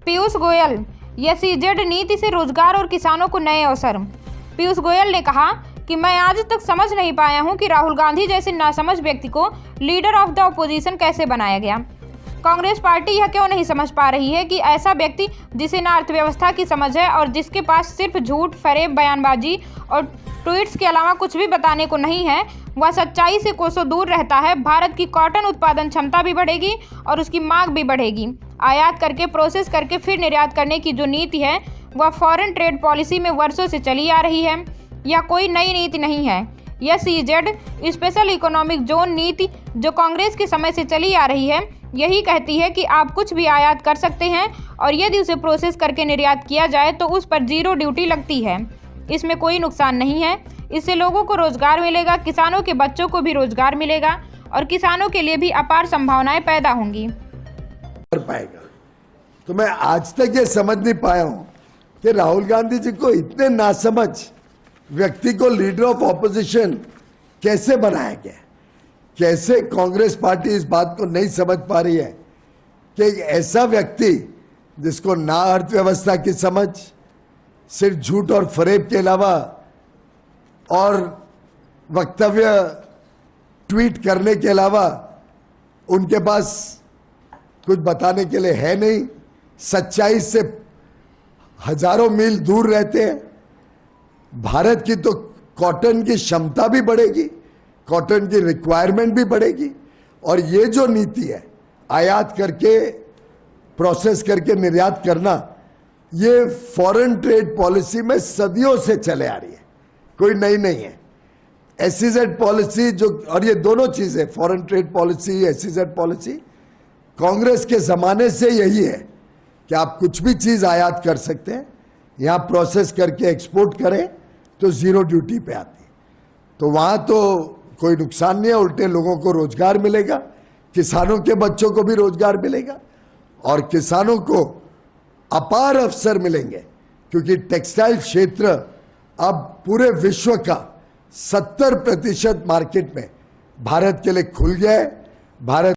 Piyush Goyal, SEZ नीति से रोजगार और किसानों को नए अवसर। पीयूष गोयल ने कहा कि मैं आज तक समझ नहीं पाया हूं कि राहुल गांधी जैसे नासमझ व्यक्ति को लीडर ऑफ द ऑपोजिशन कैसे बनाया गया। कांग्रेस पार्टी यह क्यों नहीं समझ पा रही है कि ऐसा व्यक्ति जिसे न अर्थव्यवस्था की समझ है और जिसके पास सिर्फ झूठ, फरेब, बयानबाजी और ट्वीट्स के अलावा कुछ भी बताने को नहीं है, वह सच्चाई से कोसों दूर रहता है। भारत की कॉटन उत्पादन क्षमता भी बढ़ेगी और उसकी मांग भी बढ़ेगी। आयात करके, प्रोसेस करके फिर निर्यात करने की जो नीति है वह फॉरेन ट्रेड पॉलिसी में वर्षों से चली आ रही है। यह कोई नई नीति नहीं है। एसईजेड स्पेशल इकोनॉमिक जोन नीति जो कांग्रेस के समय से चली आ रही है, यही कहती है कि आप कुछ भी आयात कर सकते हैं और यदि उसे प्रोसेस करके निर्यात किया जाए तो उस पर जीरो ड्यूटी लगती है। इसमें कोई नुकसान नहीं है। इससे लोगों को रोजगार मिलेगा, किसानों के बच्चों को भी रोजगार मिलेगा और किसानों के लिए भी अपार संभावनाएं पैदा होंगी। कर पाएगा। तो मैं आज तक ये समझ नहीं पाया हूं कि राहुल गांधी जी को इतने नासमझ व्यक्ति को लीडर ऑफ ऑपोजिशन कैसे बनाया गया। कैसे कांग्रेस पार्टी इस बात को नहीं समझ पा रही है कि एक ऐसा व्यक्ति जिसको ना अर्थव्यवस्था की समझ, सिर्फ झूठ और फरेब के अलावा और वक्तव्य ट्वीट करने के अलावा उनके पास कुछ बताने के लिए है नहीं, सच्चाई से हजारों मील दूर रहते हैं। भारत की तो कॉटन की क्षमता भी बढ़ेगी, कॉटन की रिक्वायरमेंट भी बढ़ेगी और ये जो नीति है आयात करके, प्रोसेस करके निर्यात करना, ये फॉरेन ट्रेड पॉलिसी में सदियों से चले आ रही है, कोई नई नहीं है। एसईजेड पॉलिसी जो, और ये दोनों चीजें, foreign trade policy, SEZ policy, Congress के जमाने से यही है कि आप कुछ भी चीज आयात कर सकते हैं, यहां प्रोसेस करके एक्सपोर्ट करें तो जीरो ड्यूटी पे आती है। तो वहां तो कोई नुकसान नहीं है, उल्टे लोगों को रोजगार मिलेगा, किसानों के बच्चों को भी रोजगार मिलेगा और किसानों को अपार अवसर मिलेंगे क्योंकि टेक्सटाइल क्षेत्र अब पूरे विश्व का 70% मार्केट में भारत के लिए खुल गया है। भारत